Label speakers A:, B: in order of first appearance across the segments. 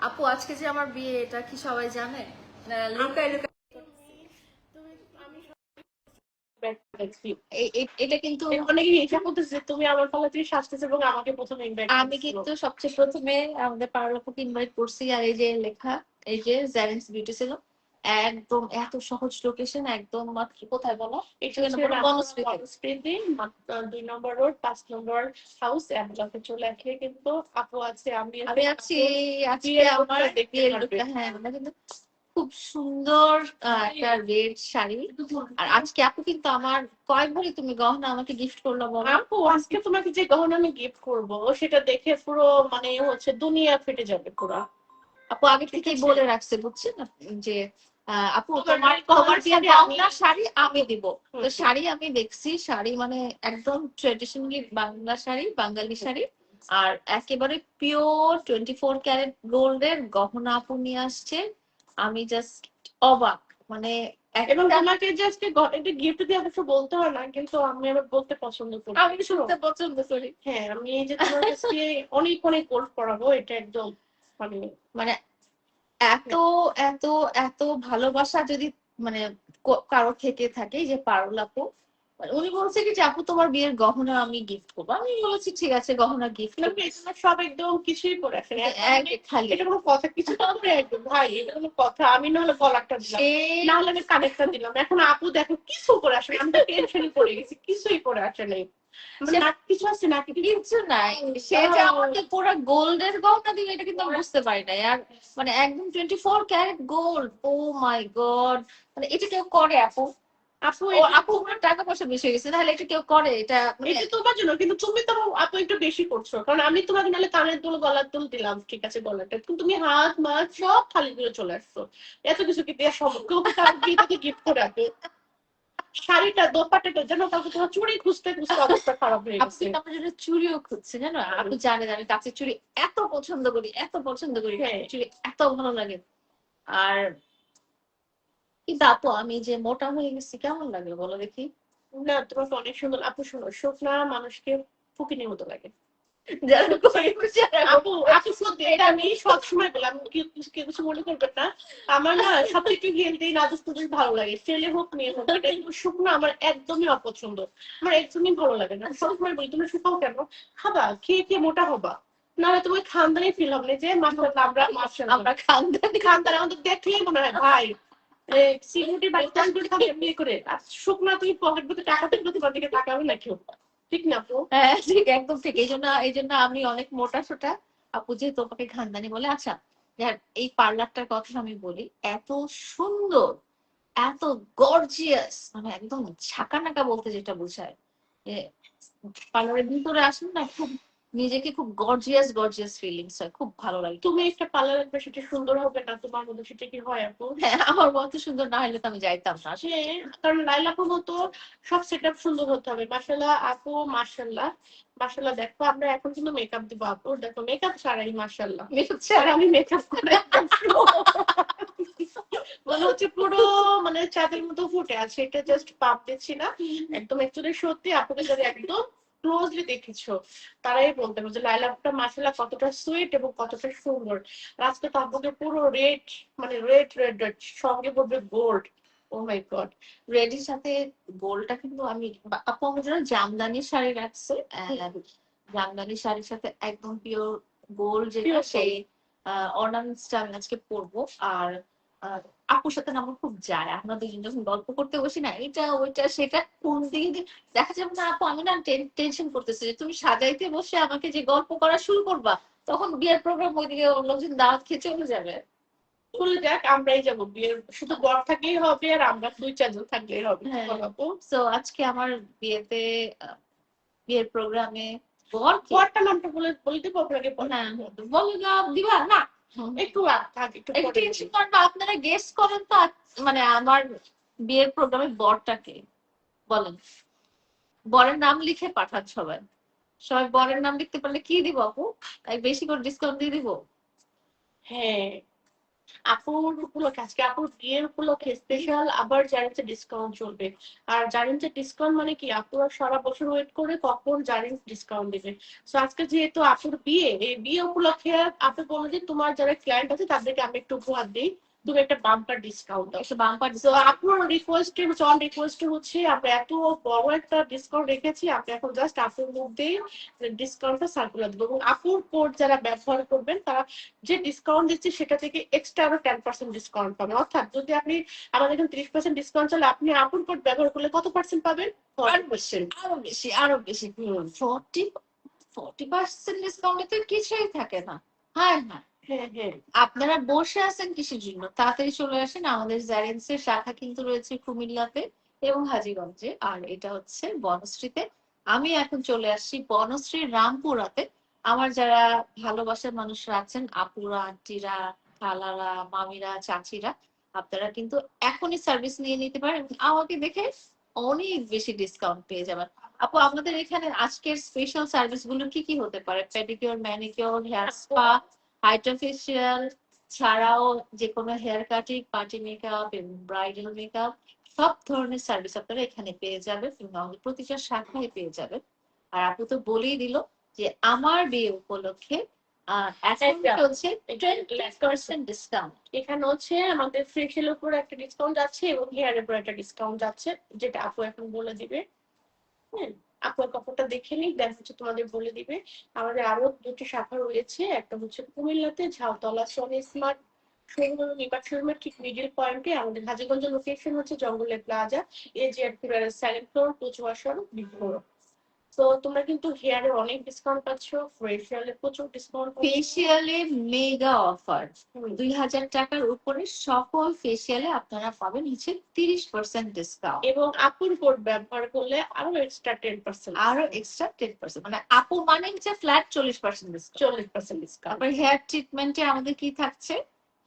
A: আপু আজকে যে আমার বিয়ে, এটা কি সবাই জানে না লুকাই লুকাই? এটা কিন্তু
B: অনেকে ইচ্ছা করতেছে তুমি আমার কলেজে সাজতেছো এবং আমাকে প্রথমে ইনভাইট
A: আমি
B: করছো।
A: কিন্তু সবচেয়ে প্রথমে আমাদের পাড়ার আপুকে ইনভাইট করছি। আর এই যে লেখা, এই যে জেরেন্স বিউটি ছিল, একদম এত সহজ লোকেশন, একদম মাত্র কোথায় বলো?
B: এটা
A: সেখানে
B: হচ্ছে
A: বলো বনশ্রীতে।
B: বনশ্রীতে 2 নম্বর রোড 5 নম্বর হাউস অ্যাড্রেসে চলে আসলে কিন্তু আপু আছে, আমি
A: আমি আছি আজকে
B: বিয়ের
A: আমার
B: লুকটা দেখতে
A: বিয়ের
B: পারবে।
A: লুকটা। হ্যাঁ, আমরা কিন্তু খুব সুন্দর একটা রেড শাড়ি। আর আজকে আপু কিন্তু আমার কয়েক ভরি তুমি গহনা আমাকে গিফট করলো বলো?
B: আপু আজকে তোমাকে যে গহনা আমি গিফট করব সেটা দেখে পুরো মানে হচ্ছে দুনিয়া ফেটে যাবে পুরো।
A: আপু আগে থেকেই বলে রাখছে, বুঝছেন যে আপু
B: তোমার
A: তোমার
B: তোমার
A: বিয়ের
B: শাড়ি
A: গহনা শাড়ি আমি দিব। তো
B: হুম।
A: শাড়ি আমি দেখছি, শাড়ি মানে একদম ট্রেডিশনালি বাংলা শাড়ি, বাঙালি শাড়ি। আর একেবারে পিওর 24 ক্যারেট গোল্ডের গহনা আপু নিয়ে আসছে। আমি জাস্ট অবাক, মানে
B: এবং
A: একটা
B: তোমাকে যে আজকে এটা গিফট দিয়ে অবশ্য বলতে হয় না, কিন্তু আমি আবার বলতে পছন্দ করি।
A: আমি শুনতে পছন্দ করি।
B: হ্যাঁ, আমি এই যে তোমার কাছে অনেক অনেক কোর্স পড়াবো, এটা একদম মানে
A: মানে এত এত এত ভালোবাসা যদি মানে কারো থেকে থাকে, এই যে পারুল আপু, মানে উনি বলছে কি যে আপু তোমার বিয়ের গহনা আমি গিফট করবো। আমি বলেছি ঠিক আছে, গহনা গিফট
B: না, এগুলো সব একদম কিছুই পরে আসে না।
A: খালি
B: এটা কোনো কথা কিছু না আমরা একদম ভাই, এটা কোনো কথা? আমি নাহলে গলাটা দিলাম, না হলে আমি কানেরটা দিলাম। এখন আপু দেখো কিছু করে আসে না, আমি তো টেনশনই পড়ে গেছি, কিছুই করে আসে নাই। মানে না কিছু আছে না
A: কিছু নাই। সে যে আমাকে পুরো গোল্ডের গহনা দিবে এটা কিন্তু আমি বুঝতে পারি নাই। আর মানে একদম 24 ক্যারেট গোল্ড, ও মাই গড! মানে এটা কেউ করে আপু?
B: আপু
A: ও আপু টাকা পয়সা বেশি হয়ে গেছে, তাহলে এটা কেউ করে? এটা
B: এটা তোমার জন্য, কিন্তু তুমি তো আপু একটু বেশি করছো। কারণ আমি তোমাকে নাহলে কানের দুল গলার দুল দিলাম, ঠিক আছে গলাটা, কিন্তু তুমি হাত মাছ সব খালি দিয়ে চলে আসছো। এত কিছু কি দেওয়া সম্ভব? কেউ কি তার বিয়েতে গিফট করে রাখে? শাড়িটা দোপাট্টাটা যেন কাউকে তোমার চুড়ি খুঁজতে খুঁজতে অবস্থা খারাপ হয়ে
A: আপু
B: গেছে।
A: কিন্তু আমার জন্য চুড়িও খুঁজছে, জানো? আপু জানে যে আমি কাঁচের চুড়ি এত পছন্দ করি, এত পছন্দ করি, কাঁচের চুড়ি এত ভালো লাগে। আর কিন্তু আপু আমি যে মোটা হয়ে গেছি, কেমন লাগে বলো দেখি?
B: না, তোমাকে অনেক সুন্দর। আপু শোনো, শুকনা মানুষকে ফকিনীর মতো লাগে।
A: যারা গরিব যারা
B: আপু আপু সত্যি, এটা আমি সবসময় বলি, আমি কেউ কিছু মনে করবেন না। আমার না সবথেকে হেলদি নাদুস নাদুস ভালো লাগে, ছেলে হোক মেয়ে হোক। এটা কিন্তু শুকনো আমার একদমই অপছন্দ, আমার একদমই ভালো লাগে না। আমি সবসময় বলি তুমি শুকাও কেন? খাবা, খেয়ে খেয়ে মোটা হবা, নাহলে তোমার খানদানি ফিল হবে যে মাশাআল্লাহ আমরা
A: খানদানি
B: খানদানি আমাদের দেখলেই মনে হয় ভাই সিকিউরিটি বাড়িতে আসবে বিয়ে করে। আর শুকনা তুমি পকেট ভর্তি টাকা থাকলে তোমার দিকে তাকাবে না কেউ, ঠিক না আপু?
A: হ্যাঁ ঠিক, একদম ঠিক। এই জন্য আমি অনেক মোটা সোটা। আপু যে তোমাকে খানদানি বলে। আচ্ছা, এই পার্লারটার কথা আমি বলি, এত সুন্দর, এত গর্জিয়াস, মানে একদম ঝাঁকানাকা বলতে যেটা বোঝায়। পার্লারের ভিতরে আসলে না, খুব নিজেকে খুব গর্জিয়াস গর্জিয়াস ফিলিংস হয়, খুব ভালো লাগে।
B: তুমি একটা পার্লার আসবে, সেটা সুন্দর হবে না তোমার মধ্যে, সেটা কি হয় আপু?
A: হ্যাঁ, আমার মতো সুন্দর না হলে তো আমি যাইতাম না।
B: হ্যাঁ, কারণ লাইলা আপুর মতো সব সেট আপ সুন্দর হতে হবে। মাশাআল্লাহ আপু, মাশাআল্লাহ মাশাআল্লাহ। দেখো আমরা এখন কিন্তু মেকআপ দিব আপু, দেখো মেকআপ ছাড়াই মাশাআল্লাহ। আর আমি মেকআপ করে মনে হচ্ছে পুরো মানে চাঁদের মতো ফুটে আছে। এটা জাস্ট পাপ দিচ্ছি না, একদম অ্যাকচুয়ালি সত্যি। আপুকে যদি একদম ক্লোজলি দেখেছো তারাই বলতে পারবে যে লাইলা আপুটা মাশাআল্লাহ কতটা সুইট এবং কতটা সুন্দর। আর আজকে তো আপুকে পুরো রেড, মানে রেড রেড রেড, সঙ্গে পড়বে গোল্ড। ও মাই গড!
A: রেডির সাথে গোলটা কিন্তু আমি, আপু আমার জন্য জামদানি শাড়ি রাখছে। জামদানি শাড়ির সাথে একদম পিওর গোল্ড যেটা,
B: Pure
A: সেই অর্নামেন্টসটা আমি আজকে পরবো। আর আপুর সাথে না আমার খুব যায়, আমরা দুজন যখন গল্প করতে বসি না, এটা ওইটা সেটা কোন দিকে দেখা যাবে না আপু। আমি না টেনশন করতেছি যে তুমি সাজাইতে বসে আমাকে যে গল্প করা শুরু করবা, তখন বিয়ের প্রোগ্রাম ওইদিকে লোকজন দাওয়াত খেয়ে চলে যাবে।
B: চলে যাক, আমরাই যাবো বিয়ের, শুধু বর থাকলেই হবে আর আমরা 2-4 জন থাকলেই হবে।
A: হ্যাঁ,
B: বলো আপু?
A: তো আজকে আমার বিয়েতে, বিয়ের প্রোগ্রামে
B: বরটা নামটা বলে দিব আপনাকে পরে?
A: হ্যাঁ বলো না, দিবা না?
B: একটু থাক, একটু
A: একটু
B: পরে
A: টেনশন করবে। আপনারা গেস করেন তো মানে আমার বিয়ের প্রোগ্রামে বরটাকে বলেন। বরের নাম লিখে পাঠান সবাই। সবাই বরের নাম লিখতে পারলে কি দিব আপু? তাই বেশি করে ডিসকাউন্ট দিয়ে দিব।
B: হ্যাঁ, আপুর উপলক্ষে আজকে আপুর বিয়ের উপলক্ষে স্পেশাল আবার জারিন্সের ডিসকাউন্ট চলবে। আর জারিন্সের ডিসকাউন্ট মানে কি, আপুরা সারা বছর ওয়েট করে কখন জারিন্স ডিসকাউন্ট দিবে। তো আজকে যেহেতু আপুর বিয়ে, এই বিয়ে উপলক্ষে আপু বললো যে তোমার যারা ক্লায়েন্ট আছে তাদেরকে আমি একটু উপহার দিই, তুমি একটা বাম্পার ডিসকাউন্ট দাও।
A: একটা বাম্পার
B: তো আপুর রিকোয়েস্টে হচ্ছে, অন রিকোয়েস্টে হচ্ছে আমরা এত বড় একটা ডিসকাউন্ট রেখেছি, আপনি এখন জাস্ট আপুর মধ্যে ডিসকাউন্টটা সার্কুলার দেবো। এবং আপুর কোড যারা ব্যবহার করবেন তারা যে ডিসকাউন্ট দিচ্ছে সেটা থেকে এক্সট্রা আরো 10% ডিসকাউন্ট পাবেন। অর্থাৎ যদি আপনি আমাদের এখানে 30% ডিসকাউন্ট চলে, আপনি আপুর কোড ব্যবহার করলে কত পার্সেন্ট পাবেন? 40%।
A: আরো বেশি, আরো বেশি। 40% ডিসকাউন্টে তো কিছুই থাকে না। হ্যাঁ হ্যাঁ
B: হ্যাঁ হ্যাঁ,
A: আপনারা বসে আছেন কিসের জন্য? তাড়াতাড়ি চলে আসেন। আমাদের জারেন্সের শাখা কিন্তু রয়েছে কুমিল্লাতে এবং হাজীগঞ্জে, আর এটা হচ্ছে বনশ্রীতে। আমি এখন চলে আসছি বনশ্রীর রামপুরাতে। আমার যারা ভালোবাসার মানুষরা আছেন, আপুরা, আন্টিরা, খালারা, মামিরা, চাচিরা, আপনারা কিন্তু এখনই সার্ভিস নিয়ে নিতে পারেন। আমাকে দেখে অনেক বেশি ডিসকাউন্ট পেয়ে যাবেন। আপু, আমাদের এখানে আজকের স্পেশাল সার্ভিস গুলো কি কি হতে পারে? Pedicure, manicure, hair spa, hydra facial ছাড়াও যে কোনো হেয়ার কাটিং, পার্টি মেকআপ এবং ব্রাইডাল মেকআপ, সব ধরনের সার্ভিস আপনারা এখানে পেয়ে যাবেন এবং আমাদের প্রতিটা শাখায় পেয়ে যাবেন। আর আপু তো বলেই দিল যে আমার বিয়ে উপলক্ষে এখন চলছে 20% ডিসকাউন্ট।
B: এখানে হচ্ছে আমাদের ফেশিয়ালের উপর একটা ডিসকাউন্ট আছে এবং হেয়ারের উপর একটা ডিসকাউন্ট আছে, যেটা আপু এখন বলে দিবে। হ্যাঁ, আপুর কাপড়টা দেখে নিই, দেন হচ্ছে তোমাদের বলে দিবে। আমাদের আরো দুটি শাখা রয়েছে, একটা হচ্ছে কুমিল্লাতে ঝাউতলা সনি স্মার্ট শোরুম, নিপাট শোরুমের ঠিক মিডিল পয়েন্টে। আমাদের হাজীগঞ্জের লোকেশন হচ্ছে জঙ্গলে plaza, AGR palace, second floor, কুচুয়াশন, বিফোর। তো তোমরা কিন্তু হেয়ারে অনেক ডিসকাউন্ট পাচ্ছ, ফেশিয়ালে প্রচুর ডিসকাউন্ট পাচ্ছ।
A: ফেসিয়ালে মেগা অফার, 2000 টাকার উপরে সকল ফেসিয়ালে আপনারা পাবেন হচ্ছে 30% ডিসকাউন্ট
B: এবং আপুর কোড ব্যবহার করলে আরো এক্সট্রা 10%,
A: আরো এক্সট্রা 10%, মানে আপু মানে হচ্ছে ফ্ল্যাট 40% ডিসকাউন্ট।
B: 40% ডিসকাউন্ট।
A: তারপর হেয়ার ট্রিটমেন্টে আমাদের কি থাকছে?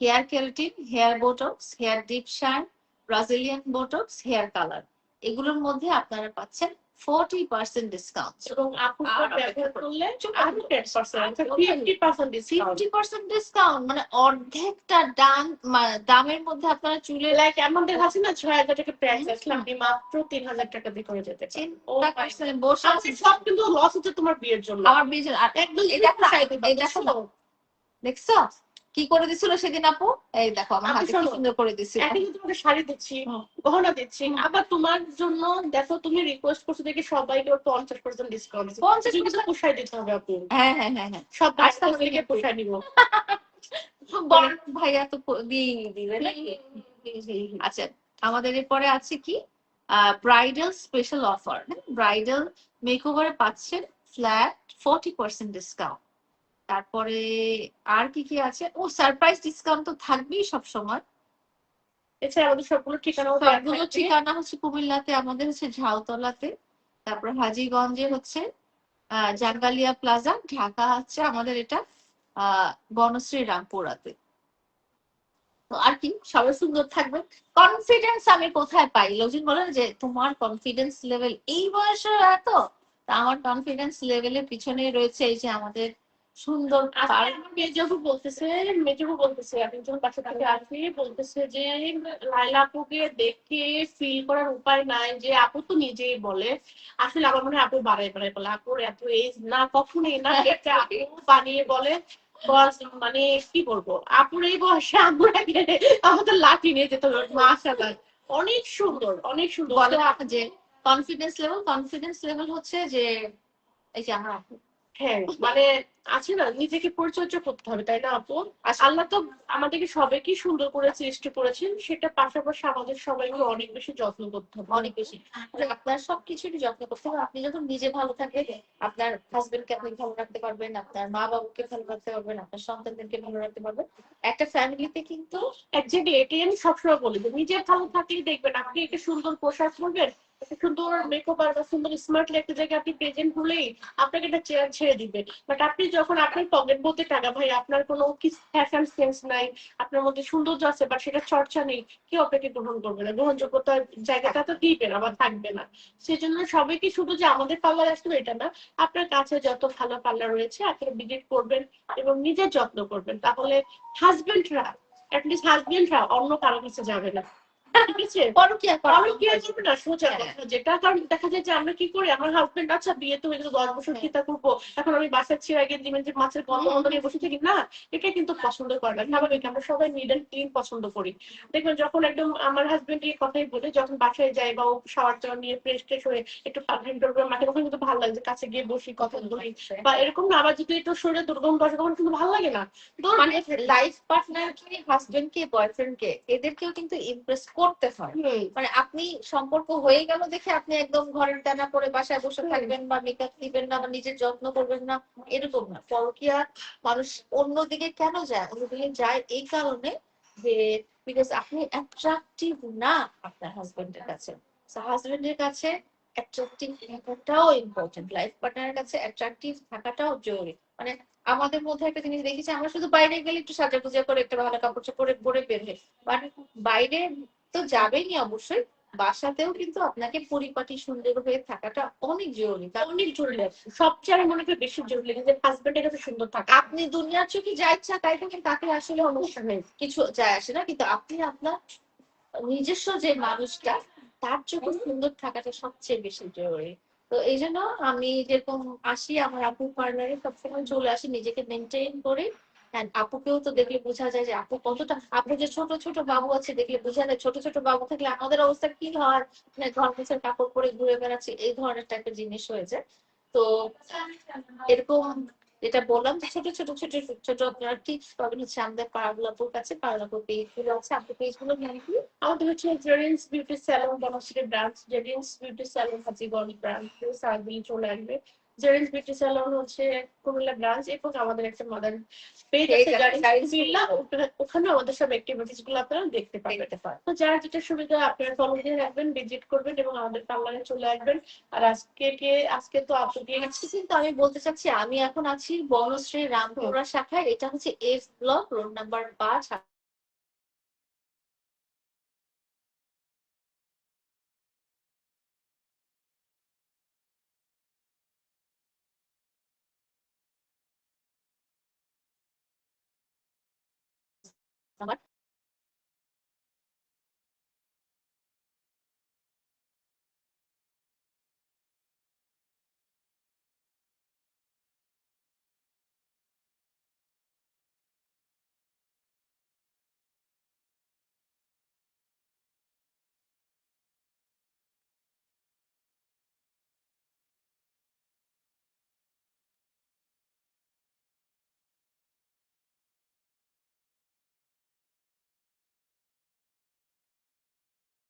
A: Hair keratin, hair botox, hair deep shine, Brazilian botox, hair colour, এগুলোর মধ্যে আপনারা পাচ্ছেন 40% ডিসকাউন্ট।
B: এবং আপুর কোড ব্যবহার করলে আরো 10%, 50% ডিসকাউন্ট।
A: 50% ডিসকাউন্ট মানে অর্ধেকটা দামের মধ্যে আপনারা চুলে
B: লাইক আমাদের কাছে না 6000 টাকা প্রাইস আছে, আপনি মাত্র 3000 টাকা দিয়ে করে যেতে পারেন।
A: বসে
B: আমাদের সব কিন্তু লস হচ্ছে তোমার বিয়ের জন্য।
A: আমার বিয়ে আর
B: একদম
A: এই দেখো না, দেখছো কি করে দিছিল সেদিন আপু? এই দেখো আমার হাতে কি সুন্দর করে দিছিল।
B: এখন তোমাকে শাড়ি দিচ্ছি, গহনা দিচ্ছি, আবার তোমার জন্য দেখো তুমি রিকোয়েস্ট করছো দেখে সবাইকে 50% ডিসকাউন্ট, 50% পোষায় দিতে হবে আপু।
A: হ্যাঁ হ্যাঁ হ্যাঁ হ্যাঁ,
B: সব থেকে পোষায় নিব।
A: বড় ভাইয়া তো দিয়ে দিবে নাকি? আচ্ছা, আমাদের এরপরে আছে কি ব্রাইডাল স্পেশাল অফার। ব্রাইডাল মেকওভারে পাচ্ছেন ফ্ল্যাট 40% ডিসকাউন্ট। তারপরে আর কি কি আছে? ও সারপ্রাইজ ডিসকাউন্ট তো থাকবেই সব সময়।
B: এছাড়া আমাদের সবগুলো
A: ঠিকানা হচ্ছে কুমিল্লাতে আমাদের হচ্ছে ঝাউতলাতে, তারপর হাজীগঞ্জে হচ্ছে জাঙ্গালিয়া প্লাজা, ঢাকা হচ্ছে আমাদের এটা বনশ্রী রামপুরাতে। তো আর কি, সবাই সুন্দর থাকবে। কনফিডেন্স আমি কোথায় পাই? লোকজন বলেন যে তোমার কনফিডেন্স লেভেল এই বয়সে এত। আমার কনফিডেন্স লেভেলের পিছনে রয়েছে এই যে আমাদের সুন্দর
B: মেজবু বলতেছে আমি যখন বাসা থেকে আসি, বলতেছে যে লাইলা আপুকে দেখে ফিল করার উপায় নাই, যে আপু তো নিজেই বলে। আসলে আমার মনে হয় আপু বাড়াই বলে, আপুর এত এজ না, কখনোই না, আপু বানিয়ে বলে। মানে কি বলবো, আপুর এই বয়সে আমরা গেলে আমাদের লাঠি নিয়ে যেতে হবে। মাশাআল্লাহ অনেক সুন্দর, অনেক সুন্দর।
A: বলে যে কনফিডেন্স লেভেল হচ্ছে যে এই যে আমরা
B: হ্যাঁ, মানে আছে না, নিজেকে পরিচর্যা করতে হবে, তাই না আপু? আল্লাহ তো আমাদেরকে সবাইকে সুন্দর করে সৃষ্টি করেছেন, সেটা পাশাপাশি আমাদের সবাইকে অনেক বেশি যত্ন করতে হবে, অনেক বেশি।
A: আপনার সবকিছুরই যত্ন করতে হবে। আপনি যখন নিজে ভালো থাকবেন, আপনার হাজবেন্ডকে আপনি ভালো রাখতে পারবেন, আপনার মা বাবাকে ভালো রাখতে পারবেন, আপনার সন্তানদেরকে ভালো রাখতে পারবেন। একটা ফ্যামিলিতে কিন্তু
B: একজ্যাক্টলি এটাই আমি সবসময় বলি, যে নিজে ভালো থাকলেই দেখবেন আপনি একটা সুন্দর পোশাক পরবেন, একটা সুন্দর মেকআপ আর সুন্দর স্মার্টলি একটা জায়গায় আপনি প্রেজেন্ট হলেই আপনাকে একটা চেয়ার ছেড়ে দিবে। বাট আপনি যখন আপনার পকেট বলতে টাকা, ভাই আপনার কোনো ফ্যাশন সেন্স নাই, আপনার মধ্যে সৌন্দর্য আছে বাট সেটা চর্চা নেই, কেউ আপনাকে গ্রহণ করবে না, গ্রহণযোগ্যতার জায়গাটা তো দিবে না বা থাকবে না। সেই জন্য সবাইকে শুধু যে আমাদের পার্লার আসবে এটা না, আপনার কাছে যত ভালো পার্লার রয়েছে আপনি ভিজিট করবেন এবং নিজের যত্ন করবেন, তাহলে হাজবেন্ডরা অ্যাটলিস্ট হাজবেন্ডরা অন্য কারো কাছে যাবে না, ঠিক আছে?
A: পরকীয়া করা
B: পরকীয়া করবে না, সোজা
A: হ্যাঁ।
B: কথা যেটা। কারণ দেখা যায় যে আমরা কি করি, আমার হাজবেন্ড আচ্ছা বিয়ে তো হয়ে গেল 10 বছর চিন্তা করবো, এখন আমি বাসার ছেড়ে আগে যে মাছের গন্ধ গন্ধ নিয়ে বসে থাকি না, এটা কিন্তু পছন্দ করে না। স্বাভাবিক, আমরা সবাই নিড অ্যান্ড ক্লিন পছন্দ করি। দেখবেন যখন একদম আমার হাজবেন্ড এই কথাই বলে, যখন বাসায় যায় বা ও শাওয়ার টাওয়ার নিয়ে ফ্রেশ ট্রেশ হয়ে একটু পারফিউম টারফিউম মাখে, তখন কিন্তু ভালো লাগে যে কাছে গিয়ে বসি কথা বলি বা এরকম না। আবার যদি একটু শরীরে দুর্গন্ধ আসে তখন কিন্তু ভালো লাগে না।
A: মানে লাইফ পার্টনার কি হাজবেন্ড কে বয়ফ্রেন্ড কে এদেরকেও কিন্তু ইমপ্রেস করতে হয়। মানে আপনি সম্পর্ক হয়ে গেল দেখে আপনি একদম ঘরের টানা করে বাসায় বসে থাকবেন বা মেকআপ দিবেন না বা নিজের যত্ন করবেন না, এরকম না। পরকীয়া মানুষ অন্যদিকে কেন যায়? অন্যদিকে যায় এই কারণে যে বিকজ আপনি অ্যাট্রাকটিভ না আপনার হাজবেন্ডের কাছে। হাজবেন্ডের কাছে অ্যাট্রাকটিভ থাকাটাও ইম্পর্টেন্ট, লাইফ পার্টনারের কাছে অ্যাট্রাকটিভ থাকাটাও জরুরি। মানে আমাদের মধ্যে একটা জিনিস দেখেছি, আমরা শুধু বাইরে গেলে একটু সাজা পূজা করে একটা ভালো কাপড় চোপড়ে পরে বের হই, বাট বাইরে তো যাবেনই অবশ্যই, বাসাতেও কিন্তু আপনাকে পরিপাটি সুন্দর হয়ে থাকাটা অনেক জরুরি।
B: অনেক জরুরি, সবচেয়ে আমি মনে করি বেশি জরুরি যে হাজবেন্ডের কাছে সুন্দর থাকা।
A: আপনি দুনিয়ার চোখে যা ইচ্ছা তাই থাকেন, তাকে আসলে অনুষ্ঠান নেই, কিছু যায় আসে না, কিন্তু আপনি আপনার নিজস্ব যে মানুষটা তার চোখে সুন্দর থাকাটা সবচেয়ে বেশি জরুরি। তো এই জন্য আমি যেরকম আসি আমার আপুর পার্লারে সবসময় চলে আসি নিজেকে মেনটেন করে। And আপুকেও তো দেখলে বোঝা যায় যে আপু কতটা, আপু যে ছোট ছোট বাবু আছে দেখলে বোঝা যায়, ছোট ছোট বাবু থাকলে আমাদের অবস্থা কি হয়, মানে ঘর মুছের কাপড় পরে ঘুরে বেড়াচ্ছি এই ধরনের টাইপের জিনিস হয়েছে। তো এরকম যেটা বললাম যে ছোট ছোট ছোট ছোট আপনারা টিপস পাবেন হচ্ছে আমাদের পারলাপুর কাছে। পারলাপুর পেজ গুলো আছে, আপনার পেজ গুলো নিয়ে কি
B: আমাদের হচ্ছে Jerin's beauty salon Banasree branch, Jerin's beauty salon Hajiganj branch, সার্ভিল চলে আসবে। জেরিন্স বিউটি স্যালন হচ্ছে কুমিল্লা ব্রাঞ্চ, এবং আমাদের একটা মাদার পেজ আছে জারিন্স কুমিল্লা, ওখানে আমাদের সব অ্যাক্টিভিটিস গুলো আপনারা দেখতে পাবেন। তো যার যেটা সুবিধা আপনারা ফলো দিয়ে রাখবেন, ভিজিট করবেন এবং আমাদের পার্লারে চলে আসবেন। আর আজকে তো আপুকে
A: আজকে কিন্তু আমি বলতে চাচ্ছি আমি এখন আছি বনশ্রী রামপুরা শাখায়, এটা হচ্ছে এফ ব্লক, রোড নাম্বার 5। আমার